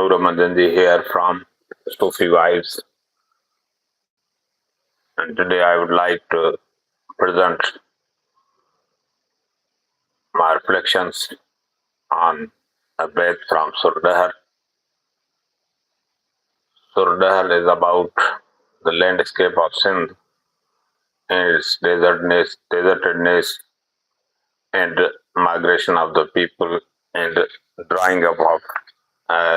Manjanji here from Sufi Vibes, and today I would like to present my reflections on a bed from Surdahar. Surdahar is about the landscape of Sindh and its desertedness and migration of the people and drying up of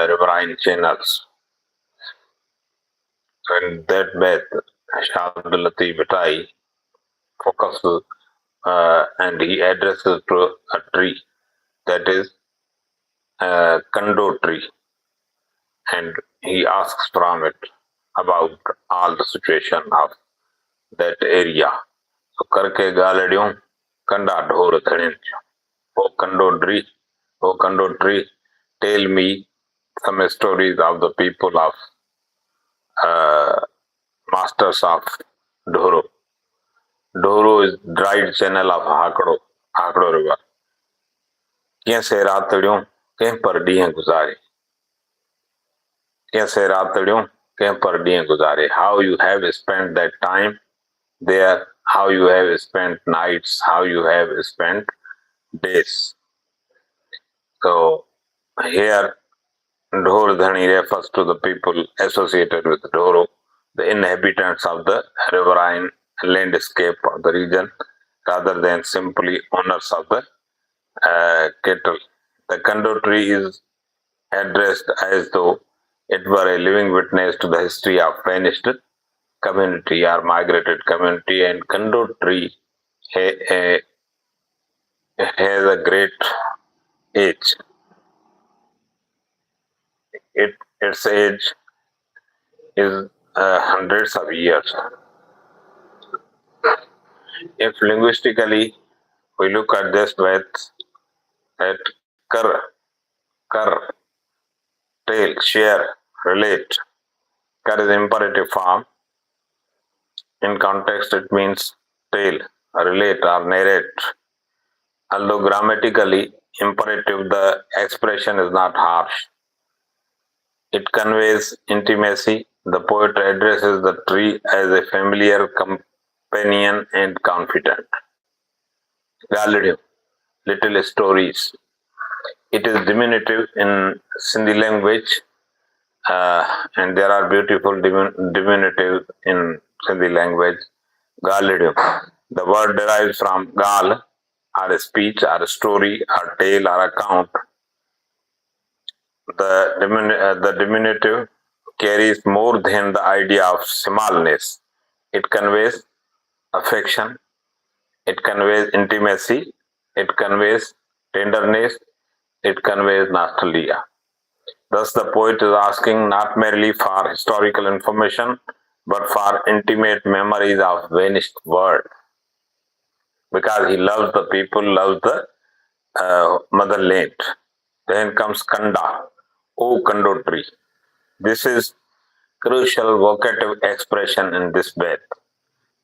riverine channels. In that bed, Shah Abdul Latif Bhai focuses and he addresses to a tree, that is a kando tree, and he asks from it about all the situation of that area. So karke galadiyon kanda dhor dhanin. O kando tree, tell me some stories of the people of masters of Dhoro. Dhoro is dried channel of Hakdo river. कैसे रातड़ियों कहीं पर डीएं गुजारे कैसे रातड़ियों कहीं पर डीएं गुजारे how you have spent that time there, how you have spent nights, how you have spent days. So here Dhor Dhani refers to the people associated with Dhoro, the inhabitants of the riverine landscape of the region, rather than simply owners of the cattle. The kando tree is addressed as though it were a living witness to the history of vanished community or migrated community, and kando tree has a great age. Its age is hundreds of years. If linguistically we look at this with at kar, tell, share, relate. Kar is imperative form. In context, it means tell, relate, or narrate. Although grammatically imperative, the expression is not harsh. It conveys intimacy. The poet addresses the tree as a familiar companion and confidant. Galadium, little stories. It is diminutive in Sindhi language, and there are beautiful diminutives in Sindhi language. Galadium. The word derives from gal, or a speech, or a story, or tale, or account. The diminutive carries more than the idea of smallness. It conveys affection, it conveys intimacy, it conveys tenderness, it conveys nostalgia. Thus, the poet is asking not merely for historical information, but for intimate memories of vanished world. Because he loves the people, loves the motherland. Then comes Kanda, O Kando tree. This is crucial vocative expression in this bed.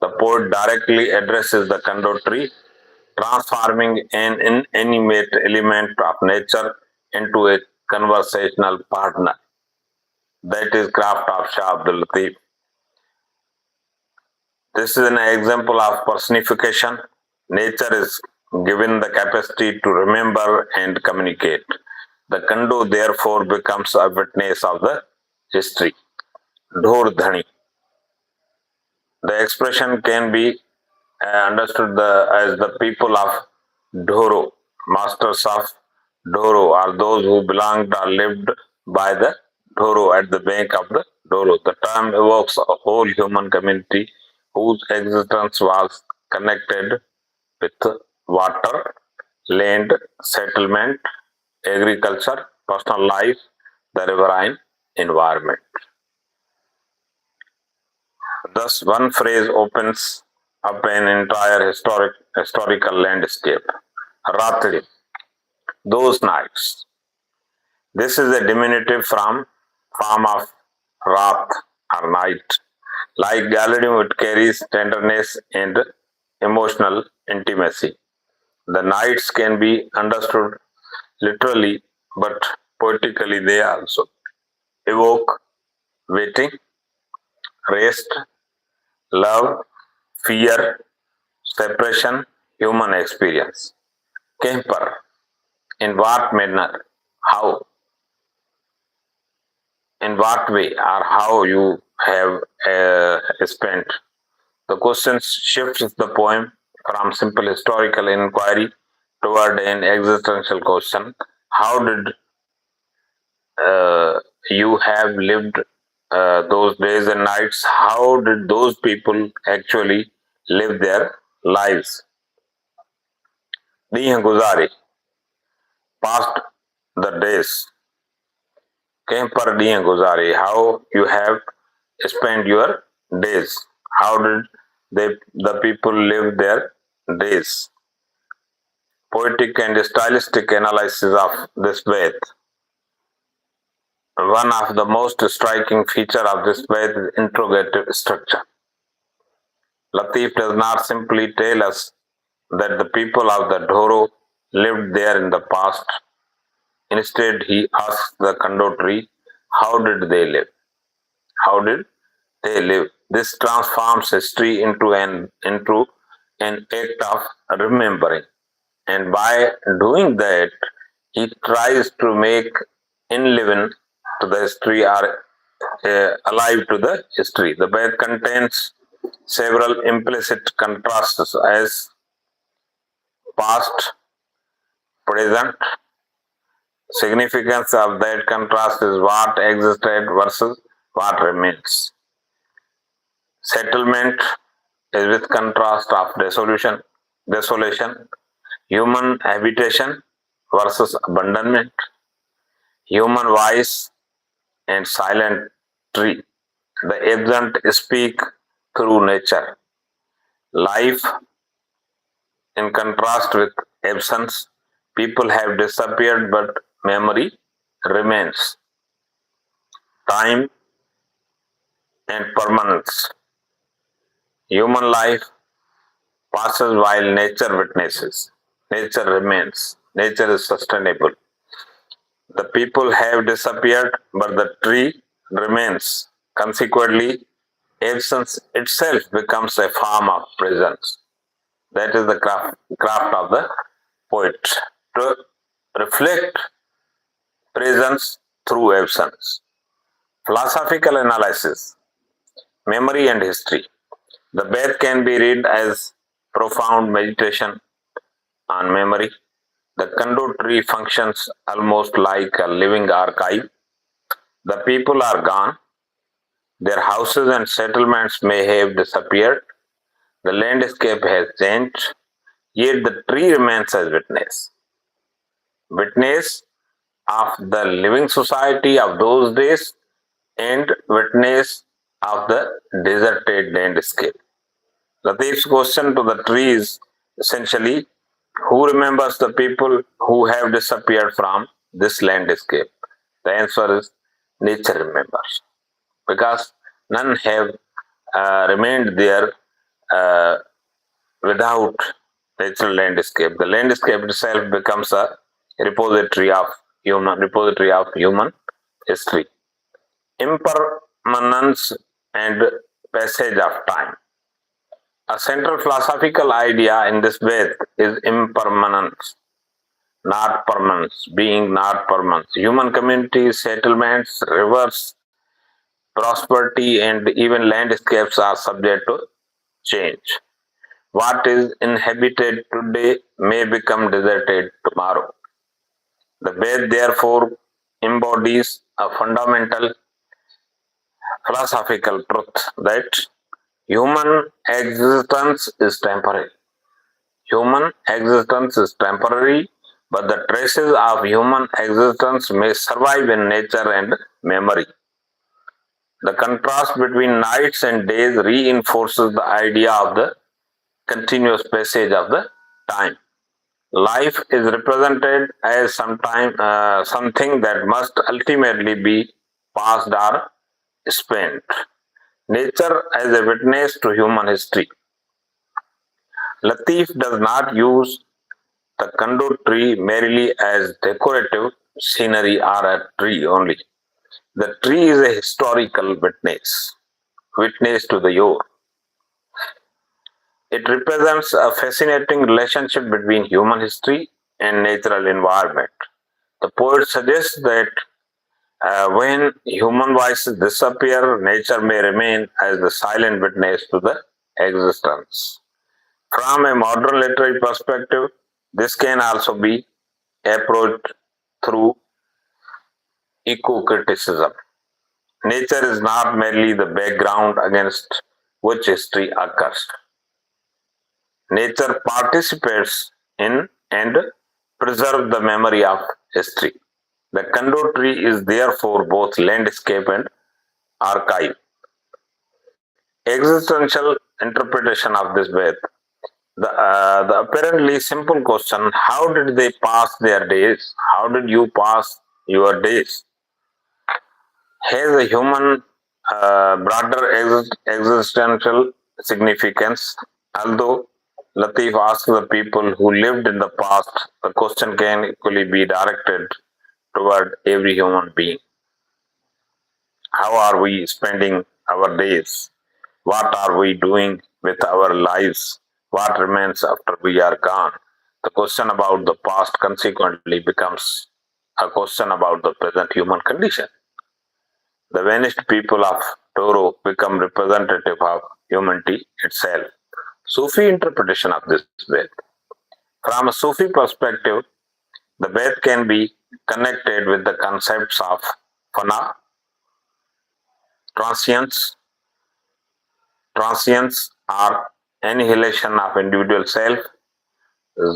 The poet directly addresses the Kando tree, transforming an inanimate element of nature into a conversational partner. That is craft of Shah Abdul Latif. This is an example of personification. Nature is given the capacity to remember and communicate. The Kando therefore becomes a witness of the history. Dhor Dhani. The expression can be understood as the people of Dhoro, masters of Dhoro, are those who belonged or lived by the Dhoro at the bank of the Dhoro. The term evokes a whole human community whose existence was connected with water, land, settlement, agriculture, personal life, the riverine environment. Thus, one phrase opens up an entire historical landscape. Ratri, those nights. This is a diminutive form of Rat or night. Like Galadium, it carries tenderness and emotional intimacy. The nights can be understood literally, but poetically they also. evoke waiting, rest, love, fear, separation, human experience. Kemper, in what manner, how, in what way, or how you have spent. The question shifts the poem from simple historical inquiry toward an existential question. How did you have lived those days and nights? How did those people actually live their lives? ॾींहं गुज़ारे, past the days. कंहिं पर ॾींहं गुज़ारे, how you have spent your days. How did the people live their days? Poetic and stylistic analysis of this faith. One of the most striking features of this faith is interrogative structure. Latif does not simply tell us that the people of the Dhoro lived there in the past. Instead, he asks the conductor, how did they live? How did they live? This transforms history into an act of remembering. And by doing that, he tries to make in living to the history or alive to the history. The Ved contains several implicit contrasts as past, present. Significance of that contrast is what existed versus what remains. Settlement is with contrast of desolation, human habitation versus abandonment, human voice and silent tree. The absent speak through nature. Life in contrast with absence. People have disappeared, but memory remains. Time and permanence. Human life passes while nature witnesses. Nature remains. Nature is sustainable. The people have disappeared, but the tree remains. Consequently, absence itself becomes a form of presence. That is the craft of the poet, to reflect presence through absence. Philosophical analysis, memory and history. The Ved can be read as profound meditation on memory. The Kandu tree functions almost like a living archive. The people are gone. Their houses and settlements may have disappeared. The landscape has changed. Yet the tree remains as witness. Witness of the living society of those days and witness of the deserted landscape. Latif's question to the tree is essentially, who remembers the people who have disappeared from this landscape? The answer is nature remembers, because none have remained there without natural landscape. The landscape itself becomes a repository of human history. Impermanence and passage of time. A central philosophical idea in this faith is impermanence, not permanence, being not permanence. Human communities, settlements, rivers, prosperity, and even landscapes are subject to change. What is inhabited today may become deserted tomorrow. The Ved therefore embodies a fundamental philosophical truth that human existence is temporary. Human existence is temporary, but the traces of human existence may survive in nature and memory. The contrast between nights and days reinforces the idea of the continuous passage of the time. Life is represented as something that must ultimately be passed or spent. Nature as a witness to human history. Latif does not use the Kandu tree merely as decorative scenery or a tree only. The tree is a historical witness to the yore. It represents a fascinating relationship between human history and natural environment. The poet suggests that when human voices disappear, nature may remain as the silent witness to the existence. From a modern literary perspective, this can also be approached through eco-criticism. Nature is not merely the background against which history occurs. Nature participates in and preserves the memory of history. The Kando tree is therefore both landscape and archive. Existential interpretation of this myth. The apparently simple question: how did they pass their days? How did you pass your days? Has a human broader existential significance. Although Latif asks the people who lived in the past, the question can equally be directed toward every human being. How are we spending our days? What are we doing with our lives? What remains after we are gone? The question about the past consequently becomes a question about the present human condition. The vanished people of Toro become representative of humanity itself. Sufi interpretation of this Ved. From a Sufi perspective, the Ved can be connected with the concepts of fana, transience, or annihilation of individual self,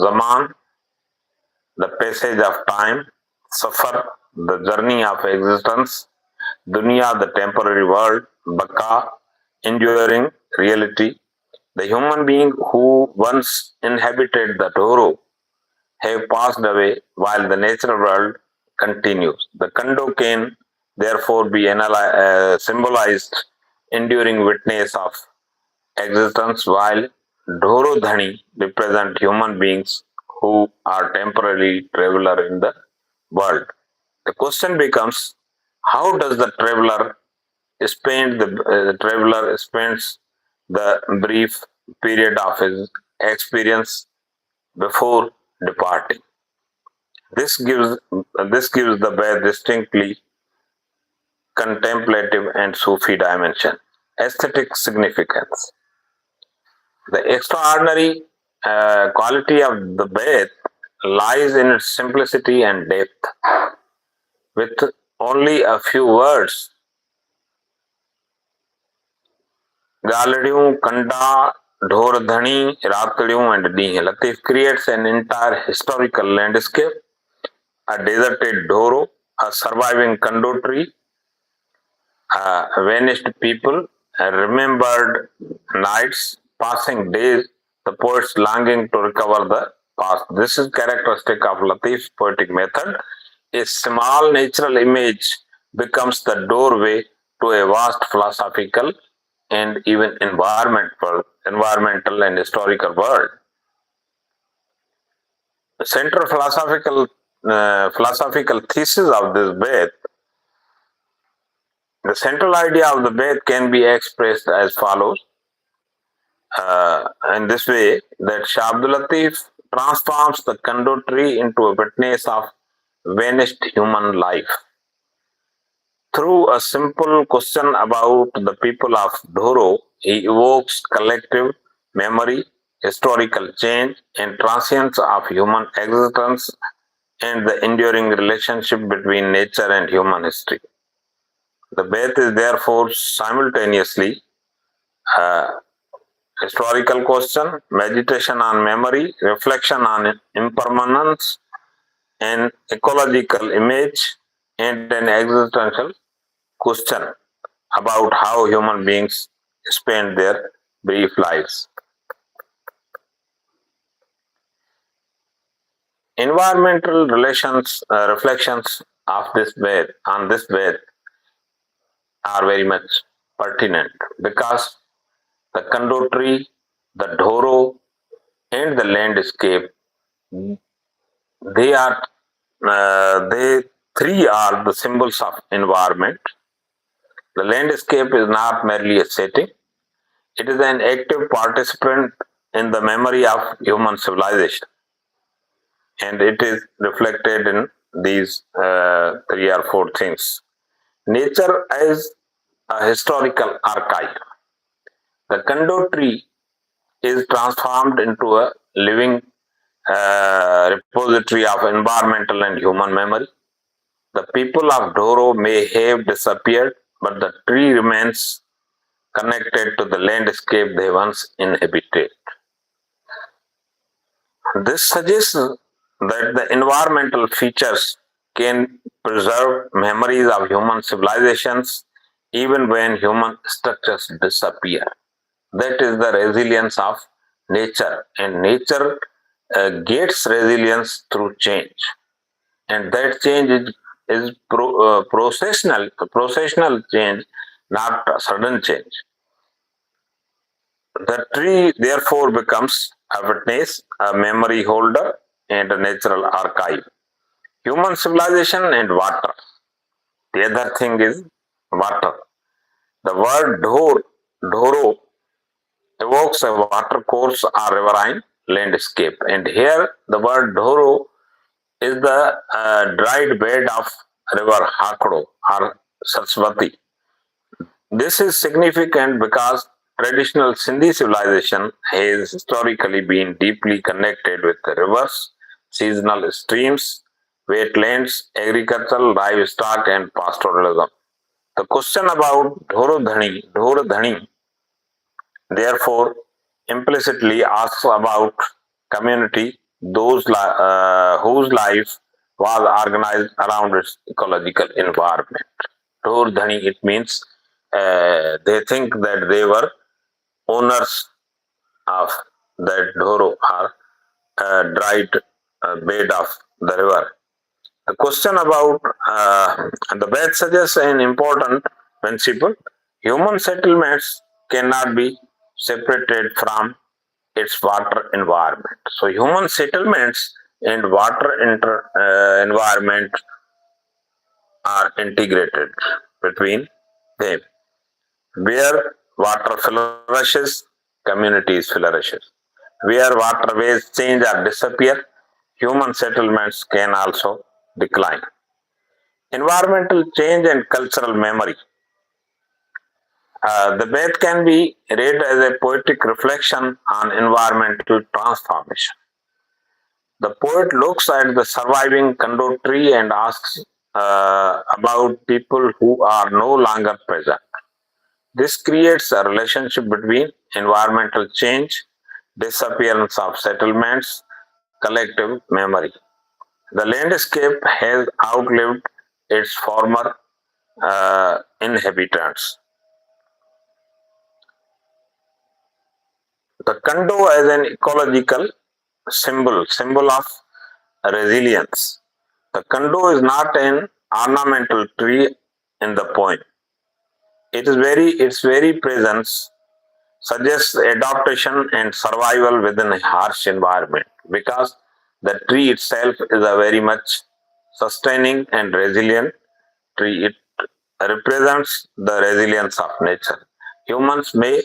zaman, the passage of time, safar, the journey of existence, dunya, the temporary world, baka, enduring reality. The human being who once inhabited the Doro have passed away while the natural world continues. The Kando can therefore be symbolized enduring witness of existence, while Dhoro Dhani represent human beings who are temporarily traveler in the world. The question becomes: how does the traveler spends the brief period of his experience before departing? This gives the Ved distinctly contemplative and Sufi dimension. Aesthetic significance. The extraordinary quality of the Ved lies in its simplicity and depth. With only a few words, Galadiyon, Kanda, Dhordhani, Ratadiyon, and Dih, Latif creates an entire historical landscape: a deserted Dhoro, a surviving Kando tree, vanished people, remembered nights, passing days, the poets longing to recover the past. This is characteristic of Latif's poetic method. A small natural image becomes the doorway to a vast philosophical and even environmental and historical world. The central philosophical thesis of this Ved. The central idea of the Ved can be expressed as follows: in this way, that Shah Abdul Latif transforms the Kando tree into a witness of vanished human life. Through a simple question about the people of Dhoro, he evokes collective memory, historical change, and transience of human existence and the enduring relationship between nature and human history. The Beth is therefore simultaneously a historical question, meditation on memory, reflection on impermanence, an ecological image, and an existential question about how human beings spend their brief lives. Environmental relations reflections of this bed are very much pertinent because the Kando tree, the Dhoro, and the landscape, they are they Three are the symbols of environment. The landscape is not merely a setting, it is an active participant in the memory of human civilization. And it is reflected in these three or four things. Nature as a historical archive. The Kando tree is transformed into a living repository of environmental and human memory. The people of Doro may have disappeared, but the tree remains connected to the landscape they once inhabited. This suggests that the environmental features can preserve memories of human civilizations even when human structures disappear. That is the resilience of nature, and nature gets resilience through change, and that change is processional change, not a sudden change. The tree therefore becomes a witness, a memory holder, and a natural archive. Human civilization and water. The other thing is water. The word Doro evokes a water course or riverine landscape, and here the word Doro is the dried bed of river Hakro or Saraswati. This is significant because traditional Sindhi civilization has historically been deeply connected with the rivers, seasonal streams, wetlands, agriculture, livestock, and pastoralism. The question about Dhoradhani, therefore, implicitly asks about community, whose life was organized around its ecological environment. Dhoradhani, it means they think that they were owners of that Dhoro or dried bed of the river. The question about the bed suggests an important principle. Human settlements cannot be separated from its water environment. So, human settlements and water environment are integrated between them. Where water flourishes, communities flourishes. Where waterways change or disappear, human settlements can also decline. Environmental change and cultural memory. The Beth can be read as a poetic reflection on environmental transformation. The poet looks at the surviving Kando tree and asks about people who are no longer present. This creates a relationship between environmental change, disappearance of settlements, collective memory. The landscape has outlived its former inhabitants. The Kando as an ecological symbol of resilience. The Kando is not an ornamental tree in the poem. Its very presence suggests adaptation and survival within a harsh environment because the tree itself is a very much sustaining and resilient tree. It represents the resilience of nature. Humans may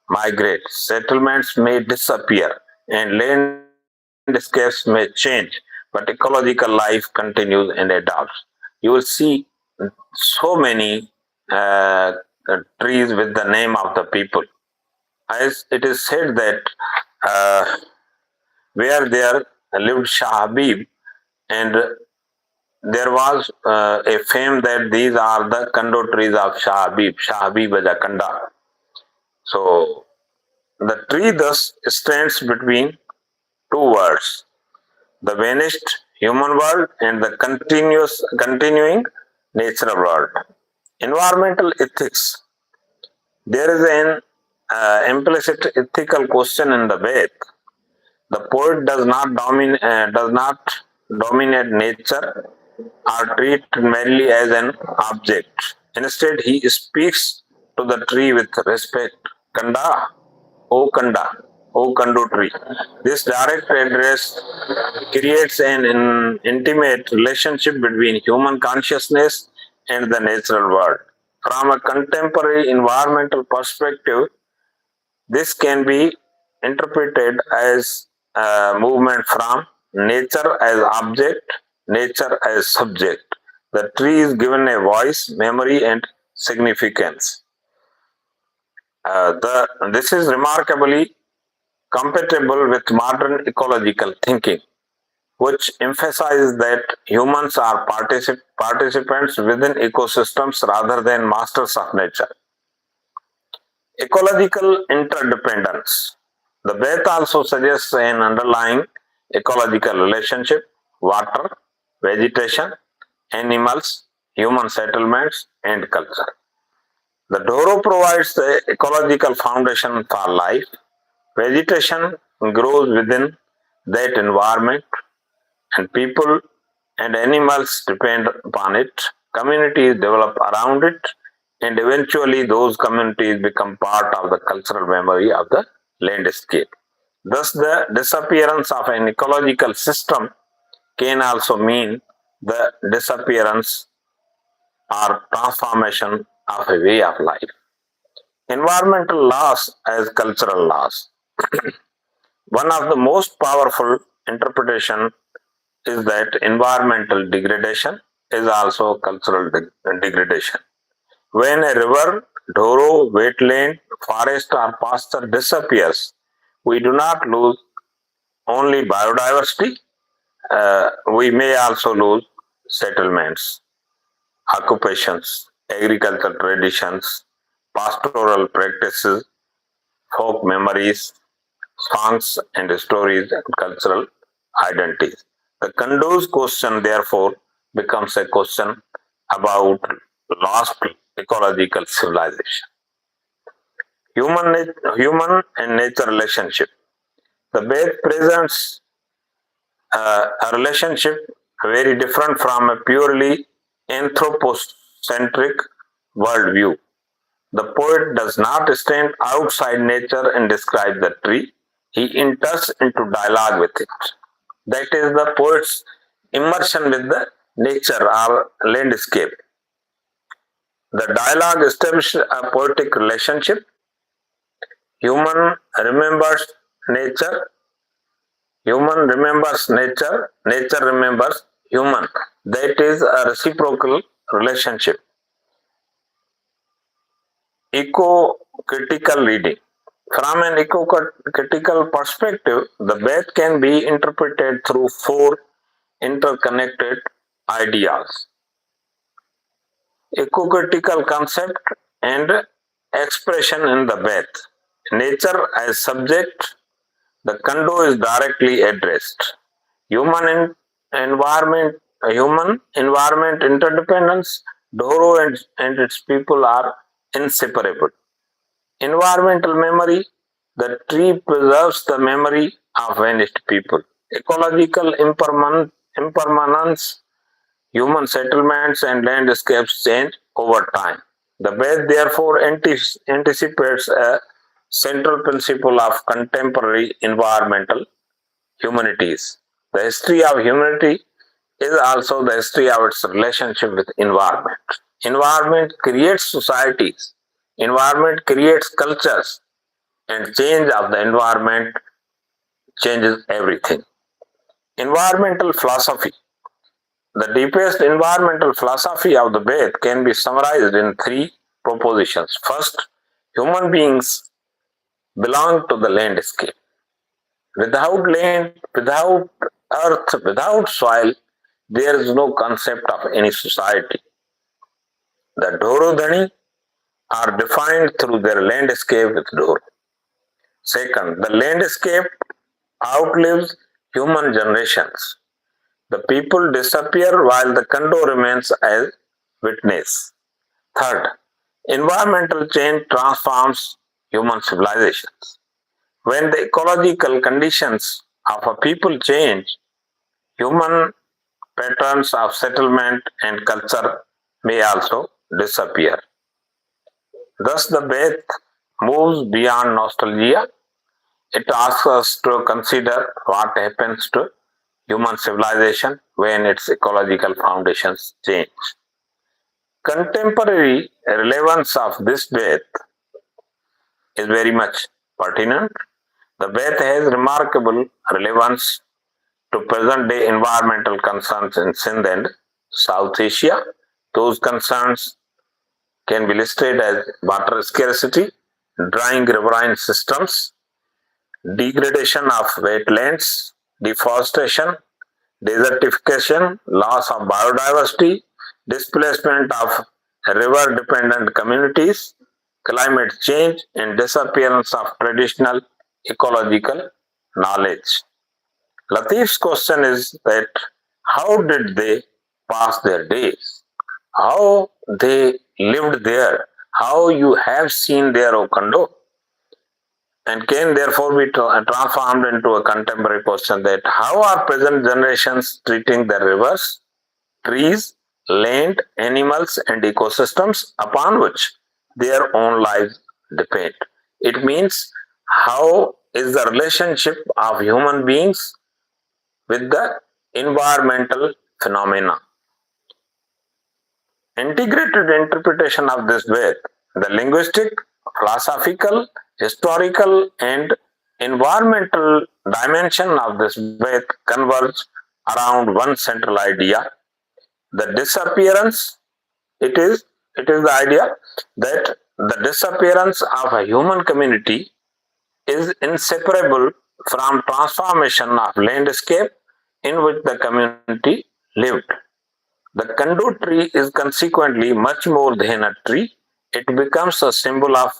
migrate, settlements may disappear, and landscapes may change, but ecological life continues and adapts. You will see so many uh, trees with the name of the people. As it is said that uh, where there lived Shah Habib, and there was a fame that these are the Kando trees of Shah Habib. Shah Habib is a Kanda. So the tree thus stands between two worlds, the vanished human world and the continuing natural world. Environmental ethics. There is an implicit ethical question in the Ved. The poet does not dominate nature or treat it merely as an object. Instead, he speaks to the tree with respect. Kanda, O Kanda. O Kandu tree. This direct address creates an intimate relationship between human consciousness and the natural world. From a contemporary environmental perspective, this can be interpreted as a movement from nature as object, nature as subject. The tree is given a voice, memory, and significance. This is remarkably compatible with modern ecological thinking, which emphasizes that humans are participants within ecosystems rather than masters of nature. Ecological interdependence. The Beth also suggests an underlying ecological relationship: water, vegetation, animals, human settlements, and culture. The Doro provides the ecological foundation for life. Vegetation grows within that environment, and people and animals depend upon it. Communities develop around it, and eventually those communities become part of the cultural memory of the landscape. Thus, the disappearance of an ecological system can also mean the disappearance or transformation of a way of life. Environmental loss as cultural loss. One of the most powerful interpretation is that environmental degradation is also cultural degradation. When a river, doro, wetland, forest, or pasture disappears, we do not lose only biodiversity, we may also lose settlements, occupations, agricultural traditions, pastoral practices, folk memories, songs and stories, and cultural identities. The Kandu's question, therefore, becomes a question about lost ecological civilization. Human and nature relationship. The Beth presents a relationship very different from a purely anthropocentric worldview. The poet does not stand outside nature and describe the tree. He enters into dialogue with it. That is the poet's immersion with the nature or landscape. The dialogue establishes a poetic relationship. Human remembers nature, human remembers nature, nature remembers human. That is a reciprocal relationship. Eco-critical reading. From an eco-critical perspective, the Beth can be interpreted through four interconnected ideas: eco-critical concept and expression in the Beth. Nature as subject, the Kando is directly addressed. Environment, human environment interdependence, Doro and its people are inseparable. Environmental memory, the tree preserves the memory of vanished people. Ecological impermanence, human settlements and landscapes change over time. The Ved therefore anticipates a central principle of contemporary environmental humanities. The history of humanity is also the history of its relationship with environment. Environment creates societies, environment creates cultures, and change of the environment changes everything. Environmental philosophy. The deepest environmental philosophy of the Ved can be summarized in three propositions. First, human beings belong to the landscape. Without land, without earth, without soil, there is no concept of any society. The Doro are defined through their landscape with Doro. Second, the landscape outlives human generations. The people disappear while the Kando remains as witness. Third, environmental change transforms human civilizations. When the ecological conditions of a people change, human patterns of settlement and culture may also disappear. Thus, the Beth moves beyond nostalgia It asks us to consider what happens to human civilization when its ecological foundations change. Contemporary relevance of this debate is very much pertinent. The debate has remarkable relevance to present day environmental concerns in Sindh and South Asia. Those concerns can be listed as water scarcity, drying riverine systems, degradation of wetlands, deforestation, desertification, loss of biodiversity, displacement of river dependent communities, climate change, and disappearance of traditional ecological knowledge. Latif's question is that how did they pass their days? How they lived there? How you have seen their Okando? And can therefore be transformed into a contemporary question that how are present generations treating the rivers, trees, land, animals, and ecosystems upon which their own lives depend? It means how is the relationship of human beings with the environmental phenomena. Integrated interpretation of this myth, the linguistic, philosophical, historical, and environmental dimension of this myth converge around one central idea: the disappearance. It is the idea that the disappearance of a human community is inseparable from transformation of landscape in which the community lived. The Kandu tree is consequently much more than a tree. It becomes a symbol of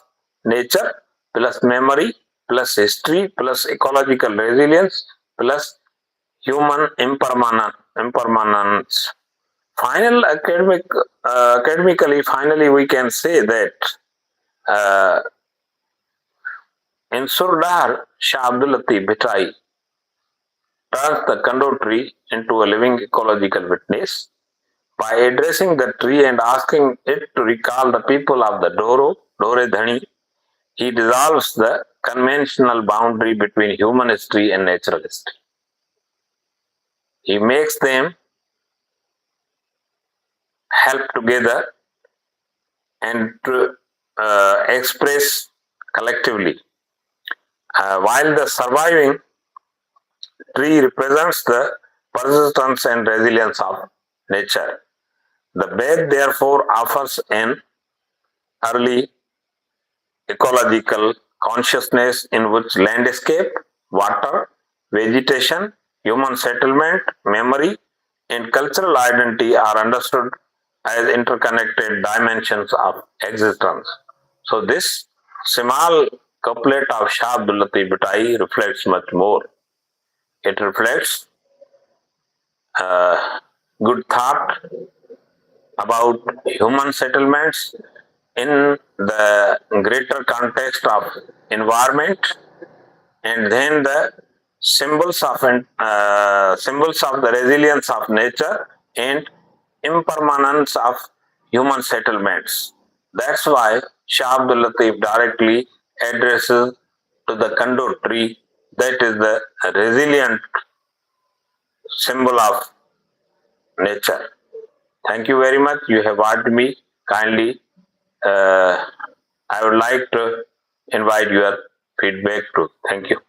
nature plus memory plus history plus ecological resilience plus human impermanence. Academically, we can say that uh, in Surdar, Shah Abdul Latif Bhitai turns the Kandu tree into a living ecological witness by addressing the tree and asking it to recall the people of the Dore Dhani. He dissolves the conventional boundary between human history and natural history. He makes them help together and to express collectively. While the surviving tree represents the persistence and resilience of nature, the bed therefore offers an early ecological consciousness in which landscape, water, vegetation, human settlement, memory, and cultural identity are understood as interconnected dimensions of existence. So, this small couplet of Shah Abdul Latif Bhitai reflects much more. It reflects good thought about human settlements in the greater context of environment, and then the symbols of the resilience of nature and impermanence of human settlements. That's why Shah Abdul Latif directly addresses to the Kandu tree, that is the resilient symbol of nature. Thank you very much. You have asked me kindly. I would like to invite your feedback too. Thank you.